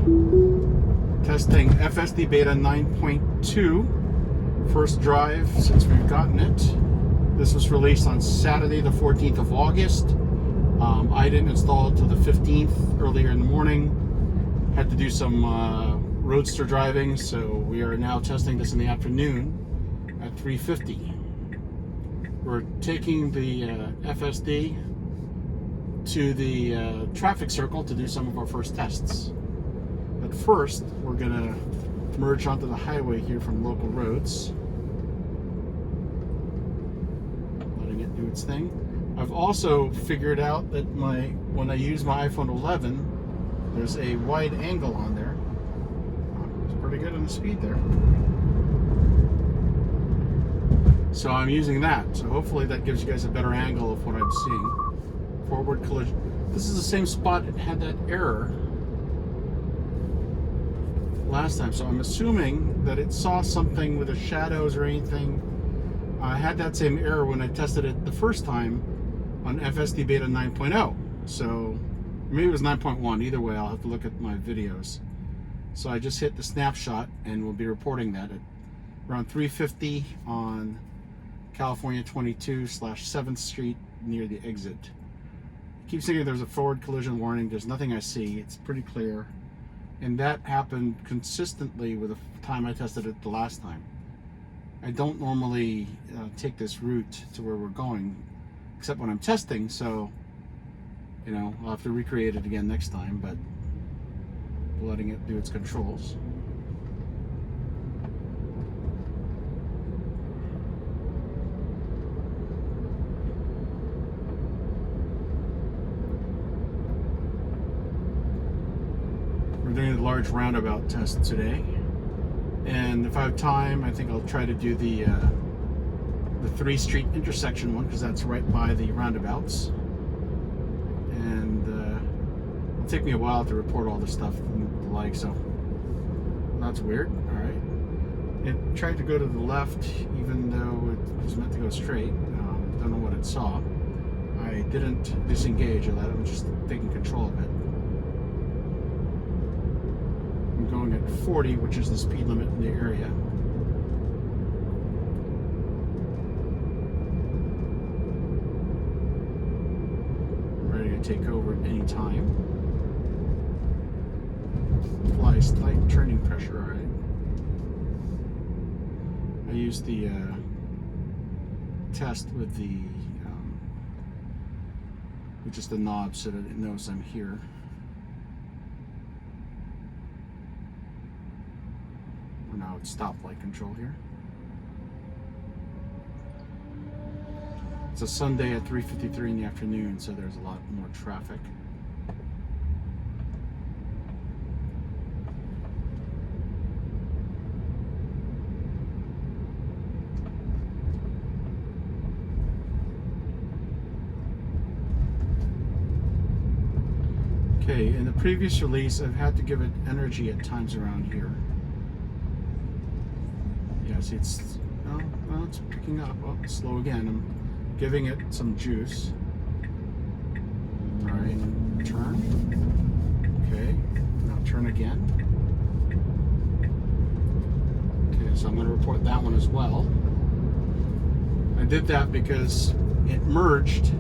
Testing FSD Beta 9.2. First drive since we've gotten it. This was released on Saturday the 14th of August. I didn't install it till the 15th earlier in the morning. Had to do some roadster driving, so we are now testing this in the afternoon at 3:50. We're taking the FSD to the traffic circle to do some of our first tests. But first, we're going to merge onto the highway here from local roads. Letting it do its thing. I've also figured out that when I use my iPhone 11, there's a wide angle on there. It's pretty good on the speed there. So I'm using that. So hopefully that gives you guys a better angle of what I'm seeing. Forward collision. This is the same spot it had that error last time. So I'm assuming that it saw something with the shadows or anything. I had that same error when I tested it the first time on FSD Beta 9.0. So maybe it was 9.1. Either way, I'll have to look at my videos. So I just hit the snapshot and we'll be reporting that at around 3:50 on California 22/7th Street near the exit. I keep saying there's a forward collision warning. There's nothing I see. It's pretty clear. And that happened consistently with the time I tested it the last time. I don't normally take this route to where we're going, except when I'm testing, so I'll have to recreate it again next time, but letting it do its controls. We're doing a large roundabout test today, and if I have time, I think I'll try to do the 3 street intersection one, because that's right by the roundabouts, and it'll take me a while to report all the stuff and the like, so that's weird. All right, it tried to go to the left even though it was meant to go straight. Don't know what it saw. I didn't disengage of that. I'm just taking control of it. I'm going at 40, which is the speed limit in the area. Take over at any time. Apply slight turning pressure. All right. I used the test with just the knob so that it knows I'm here. We're now at stoplight control here. It's a Sunday at 3:53 in the afternoon, so there's a lot more traffic. Okay, in the previous release, I've had to give it energy at times around here. Yeah, see, it's picking up. Oh, slow again. I'm giving it some juice. All right, turn. Okay, now turn again. Okay, so I'm going to report that one as well. I did that because it merged.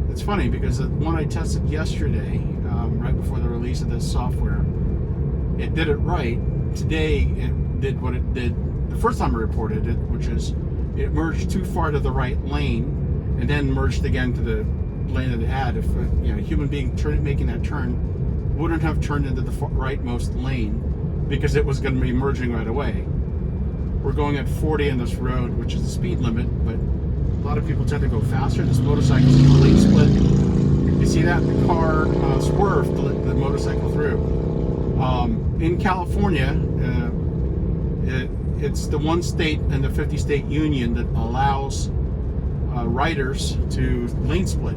It's funny because the one I tested yesterday, right before the release of this software, it did it right. Today, it did what it did the first time I reported it, which is it merged too far to the right lane, and then merged again to the lane that it had. If a human being making that turn wouldn't have turned into the rightmost lane because it was going to be merging right away. We're going at 40 on this road, which is the speed limit, but a lot of people tend to go faster. This motorcycle's in a lane split. You see that? The car swerved to let the motorcycle through. In California, it's the one state in the 50-state union that allows riders to lane split.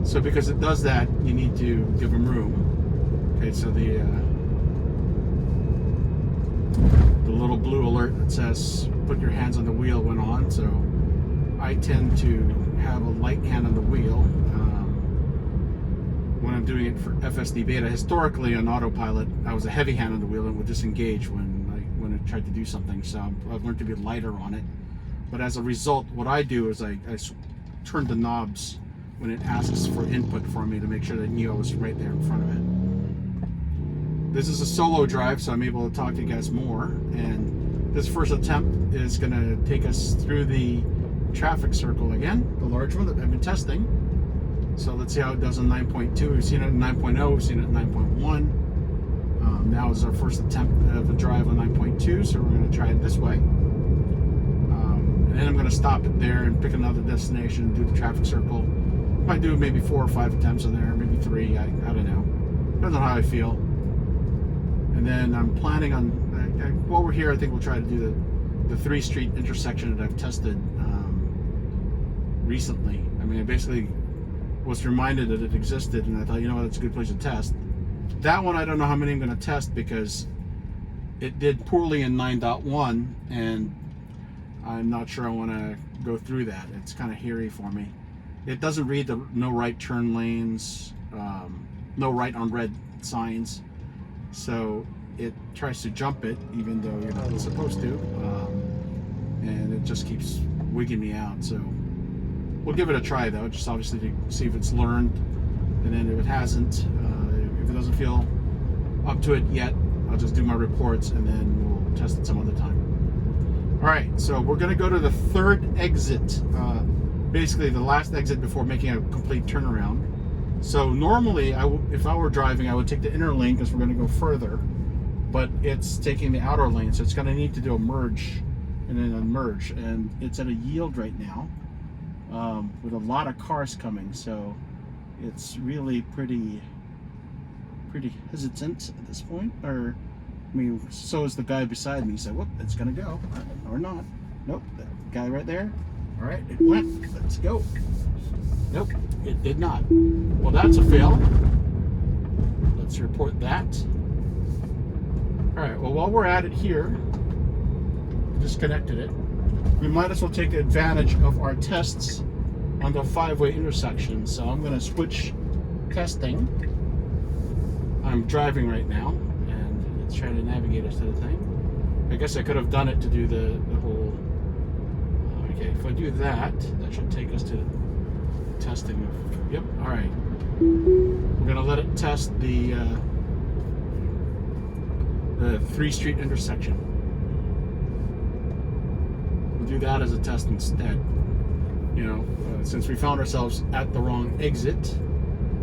So because it does that, you need to give them room. Okay, so the little blue alert that says put your hands on the wheel went on, so I tend to have a light hand on the wheel when I'm I'm doing it for FSD Beta. Historically on Autopilot, I was a heavy hand on the wheel and would disengage when it tried to do something. So I've learned to be lighter on it. But as a result, what I do is I turn the knobs when it asks for input for me to make sure that Neo is right there in front of it. This is a solo drive, so I'm able to talk to you guys more. And this first attempt is going to take us through the traffic circle again, the large one that I've been testing. So let's see how it does in 9.2. We've seen it in 9.0, we've seen it in 9.1. Now is our first attempt of a drive on 9.2, so we're going to try it this way. And then I'm going to stop it there and pick another destination, do the traffic circle. Might do maybe 4 or 5 attempts in there, maybe 3, I don't know. Depends on how I feel. And then I'm planning on, while we're here, I think we'll try to do the 3 street intersection that I've tested recently. I mean, I basically was reminded that it existed, and I thought, you know what, it's a good place to test. That one, I don't know how many I'm going to test because it did poorly in 9.1, and I'm not sure I want to go through that. It's kind of hairy for me. It doesn't read the no right turn lanes, no right on red signs, so it tries to jump it even though you're not supposed to, and it just keeps wigging me out. So we'll give it a try though, just obviously to see if it's learned, and then if it hasn't, if it doesn't feel up to it yet, I'll just do my reports and then we'll test it some other time. Alright, so we're going to go to the third exit, basically the last exit before making a complete turnaround. So normally, if I were driving, I would take the inner lane because we're going to go further, but it's taking the outer lane, so it's going to need to do a merge and then a merge, and it's at a yield right now with a lot of cars coming, so it's really pretty hesitant at this point. Or I mean, so is the guy beside me. He said, whoop, it's gonna go, or not. Nope, that guy right there. All right, it went, let's go. Nope, it did not. Well, that's a fail. Let's report that. All right, well, while we're at it here, disconnected it. We might as well take advantage of our tests on the 5-way intersection. So I'm gonna switch testing. I'm driving right now, and it's trying to navigate us to the thing. I guess I could have done it to do the whole. Okay, if I do that, that should take us to testing. Yep. All right. We're gonna let it test the 3 street intersection. We'll do that as a test instead. You know, since we found ourselves at the wrong exit,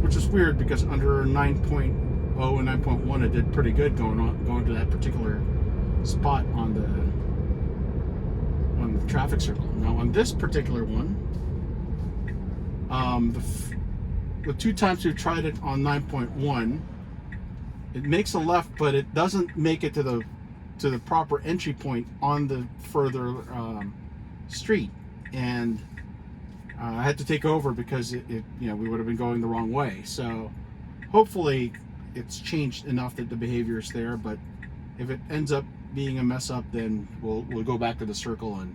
which is weird because under 9.0 and 9.1 it did pretty good going to that particular spot on the traffic circle. Now on this particular one, the 2 times we've tried it on 9.1, it makes a left, but it doesn't make it to the proper entry point on the further street, and I had to take over because we would have been going the wrong way. So hopefully it's changed enough that the behavior is there, but if it ends up being a mess up, then we'll go back to the circle and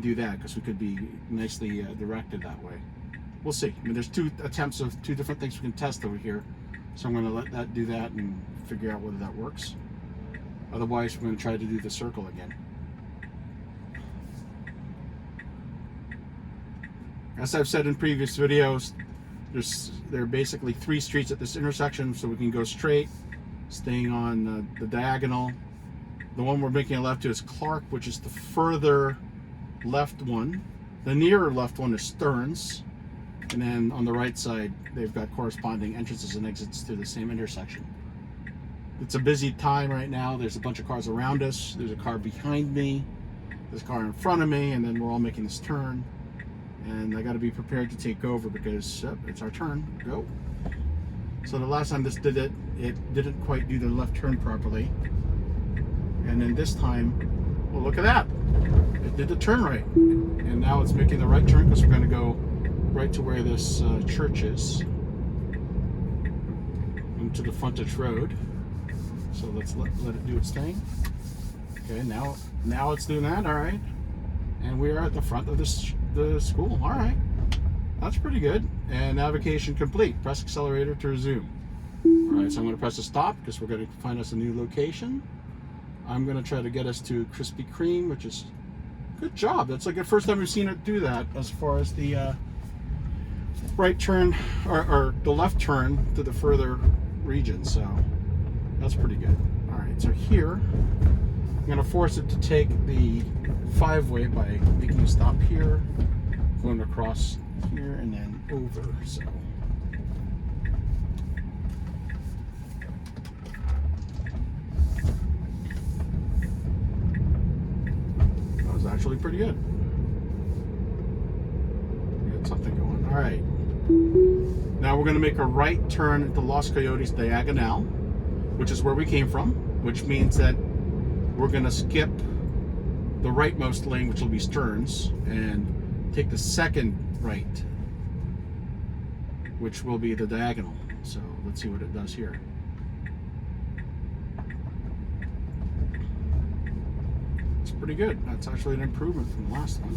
do that, because we could be nicely directed that way. We'll see. I mean, there's 2 attempts of 2 different things we can test over here, so I'm going to let that do that and figure out whether that works. Otherwise, we're going to try to do the circle again. As I've said in previous videos, there are basically 3 streets at this intersection, so we can go straight, staying on the diagonal. The one we're making a left to is Clark, which is the further left one. The nearer left one is Stearns, and then on the right side, they've got corresponding entrances and exits to the same intersection. It's a busy time right now. There's a bunch of cars around us. There's a car behind me. There's a car in front of me, and then we're all making this turn. And I got to be prepared to take over because it's our turn. Go. So the last time this did it, it didn't quite do the left turn properly. And then this time, well, look at that. It did the turn right. And now it's making the right turn because we're going to go right to where this church is, into the frontage road. So let's let it do its thing. Okay, now it's doing that. All right, and we are at the front of the school. All right, That's pretty good. And navigation complete. Press accelerator to resume. All right, so I'm going to press a stop because we're going to find us a new location. I'm going to try to get us to Krispy Kreme, which is good job. That's like the first time we've seen it do that as far as the right turn or the left turn to the further region. So that's pretty good. All right, so here I'm going to force it to take the 5-way by making a stop here, going across here, and then over. So that was actually pretty good. We got something going. All right. Now we're going to make a right turn at the Los Coyotes Diagonal, which is where we came from, which means that we're going to skip the rightmost lane, which will be Stearns, and take the second right, which will be the diagonal. So let's see what it does here. It's pretty good. That's actually an improvement from the last one.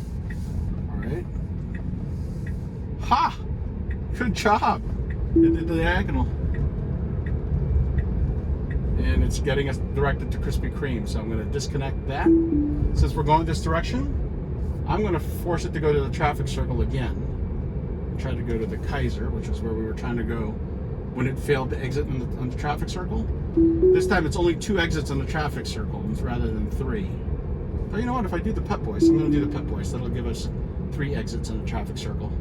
All right. Ha! Good job. It did the diagonal. And it's getting us directed to Krispy Kreme. So I'm going to disconnect that. Since we're going this direction, I'm going to force it to go to the traffic circle again. Try to go to the Kaiser, which is where we were trying to go when it failed to exit on the traffic circle. This time it's only 2 exits on the traffic circle rather than 3. But you know what? If I do the Pep Boys, I'm going to do the Pep Boys. That'll give us 3 exits in the traffic circle.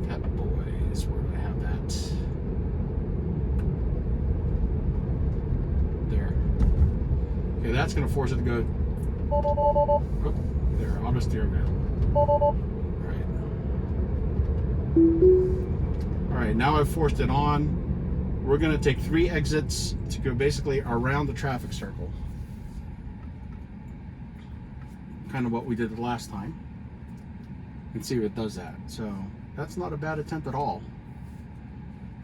Pep Boys, where do I have that? There. Okay, that's going to force it to go. Oh, there, auto steer now. Alright, now I've forced it on. We're going to take 3 exits to go basically around the traffic circle. Kind of what we did the last time. And see if it does that. So that's not a bad attempt at all.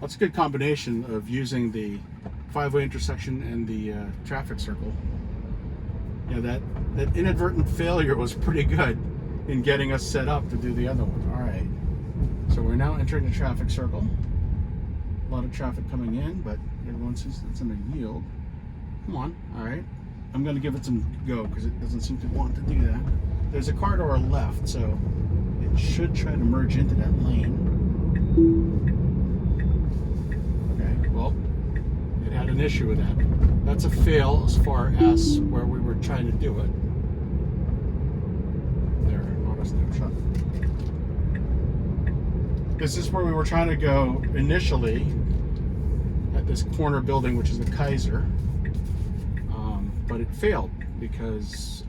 That's a good combination of using the 5-way intersection and the traffic circle. You know, that inadvertent failure was pretty good in getting us set up to do the other one. All right. So we're now entering the traffic circle. A lot of traffic coming in, but everyone sees it's going to yield. Come on. All right. I'm going to give it some go because it doesn't seem to want to do that. There's a car to our left, so it should try to merge into that lane. Okay, well, it had an issue with that. That's a fail as far as where we were trying to do it. There, auto snapshot. This is where we were trying to go initially at this corner building, which is the Kaiser. But it failed because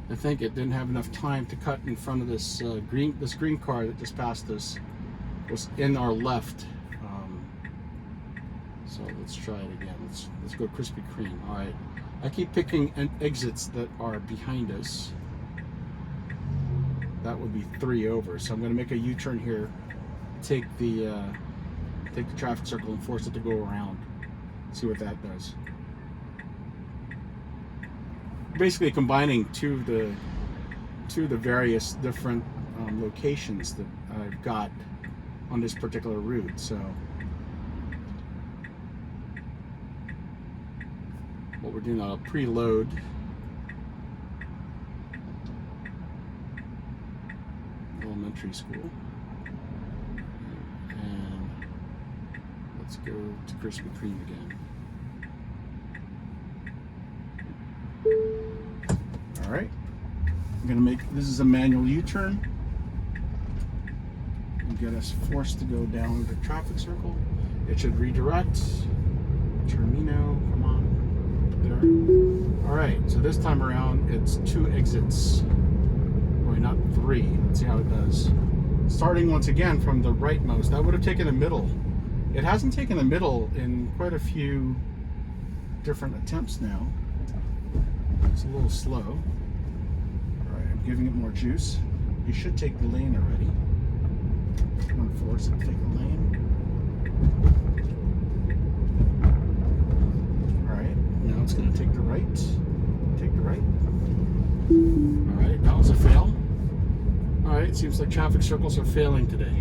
I think it didn't have enough time to cut in front of this green car that just passed us. Was in our left. So let's try it again. Let's go Krispy Kreme. All right. I keep picking exits that are behind us. That would be 3 over. So I'm going to make a U-turn here. Take the traffic circle and force it to go around. See what that does. Basically combining two of the various different locations that I've got on this particular route. So what we're doing, I'll preload elementary school, and let's go to Krispy Kreme again. All right, I'm gonna make, this is a manual U-turn and get us forced to go down the traffic circle. It should redirect. Termino, come on, there. All right, so this time around it's 2 exits, or not 3. Let's see how it does. Starting once again from the rightmost, that would have taken the middle. It hasn't taken the middle in quite a few different attempts now. It's a little slow. I'm giving it more juice. You should take the lane already. I'm going to force it to take the lane. Alright, now it's going to take the right. Take the right. Alright, that was a fail. Alright, Alright, seems like traffic circles are failing today.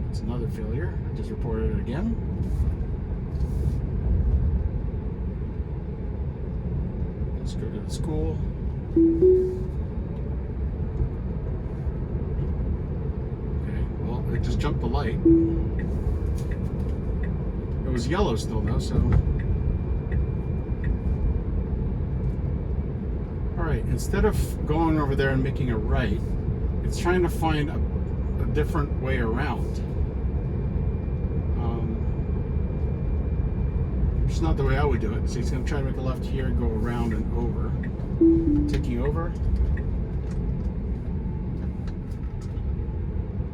It's another failure. I just reported it again. Let's go to the school. Okay, well, it just jumped the light. It was yellow still though, so. Alright, instead of going over there and making a right, it's trying to find a different way around. It's not the way I would do it. So he's going to try to make a left here, go around and over. Taking over.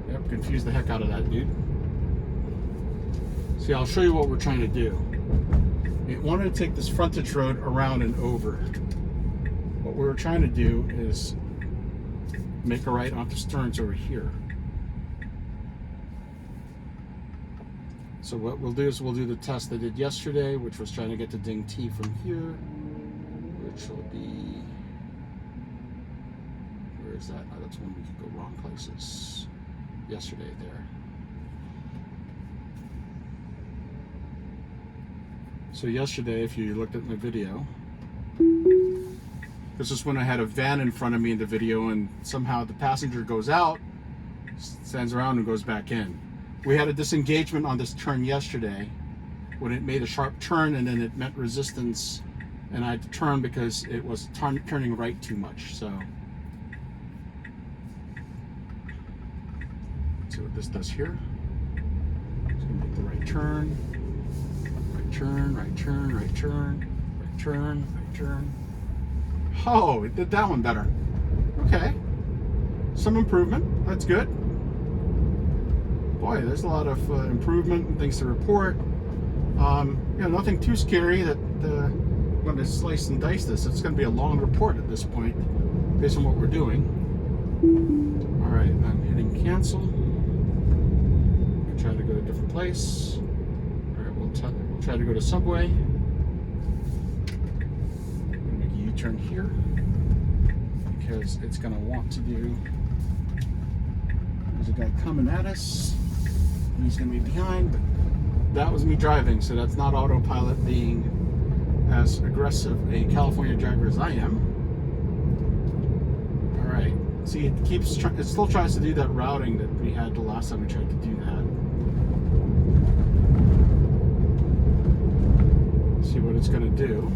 Yep, confused the heck out of that dude. See, I'll show you what we're trying to do. It wanted to take this frontage road around and over. What we were trying to do is make a right onto Stearns over here. So what we'll do is we'll do the test I did yesterday, which was trying to get to Ding T from here, which will be, where is that? Oh, that's when we could go wrong places. Yesterday there. So yesterday, if you looked at my video, this is when I had a van in front of me in the video, and somehow the passenger goes out, stands around and goes back in. We had a disengagement on this turn yesterday when it made a sharp turn, and then it met resistance, and I had to turn because it was turning right too much. So let's see what this does here. It's going to make the right turn, right turn, right turn, right turn, right turn, right turn. Oh, it did that one better. Okay, some improvement. That's good. Boy, there's a lot of improvement and things to report. Nothing too scary that I'm going to slice and dice this. It's going to be a long report at this point based on what we're doing. All right, I'm hitting cancel. I'm try to go to a different place. All right, we'll try to go to Subway. I'm going to make a U-turn here because it's going to want to do. There's a guy coming at us. He's going to be behind, but that was me driving, so that's not autopilot being as aggressive a California driver as I am. All right, see, it still tries to do that routing that we had the last time we tried to do that. See what it's going to do.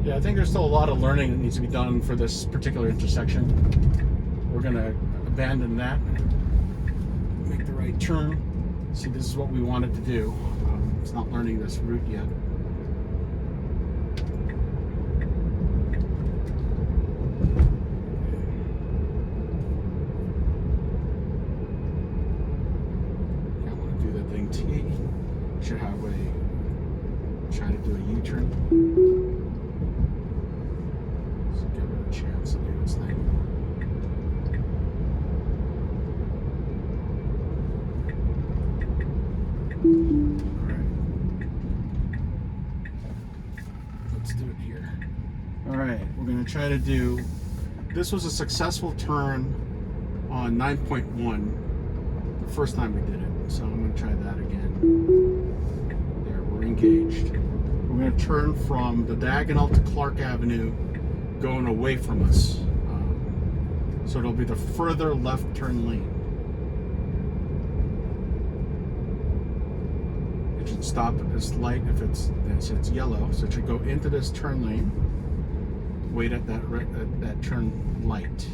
Yeah, I think there's still a lot of learning that needs to be done for this particular intersection. We're going to abandon that, make the right turn. See, this is what we wanted to do. It's not learning this route yet. I want to do the Ding T. Should have a try to do a U-turn. Chance to do its thing. Alright. Let's do it here. Alright, we're going to try to do. This was a successful turn on 9.1 the first time we did it. So I'm going to try that again. There, we're engaged. We're going to turn from the Diagonal to Clark Avenue, going away from us. So it'll be the further left turn lane. It should stop at this light if it's yellow. So it should go into this turn lane, wait at that turn light.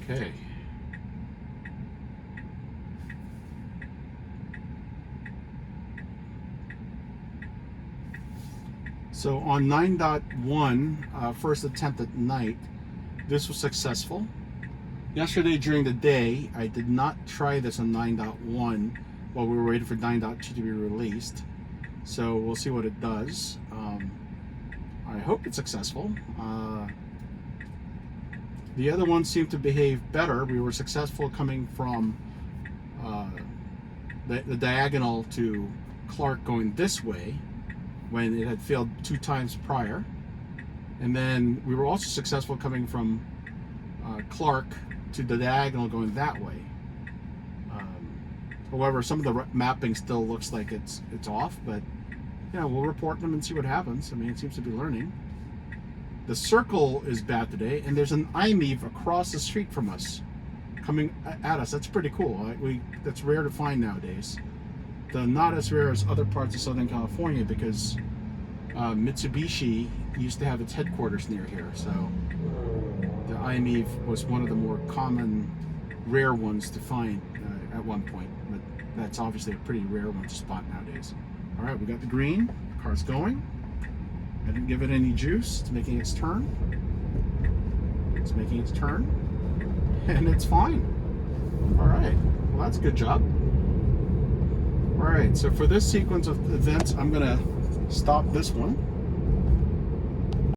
Okay. So on 9.1, first attempt at night, this was successful. Yesterday during the day, I did not try this on 9.1 while we were waiting for 9.2 to be released. So we'll see what it does. I hope it's successful. The other one seemed to behave better. We were successful coming from the diagonal to Clark going this way when it had failed 2 times prior. And then we were also successful coming from Clark to the diagonal going that way. However, some of the mapping still looks like it's off, but we'll report them and see what happens. I mean, it seems to be learning. The circle is bad today, and there's an IMEV across the street from us coming at us. That's pretty cool. That's rare to find nowadays. Not as rare as other parts of Southern California, because Mitsubishi used to have its headquarters near here, so the IMEV was one of the more common, rare ones to find at one point, but that's obviously a pretty rare one to spot nowadays. All right, we got the green, the car's going. I didn't give it any juice. It's making its turn. It's making its turn, and it's fine. All right, well, that's a good job. All right, so for this sequence of events, I'm gonna stop this one.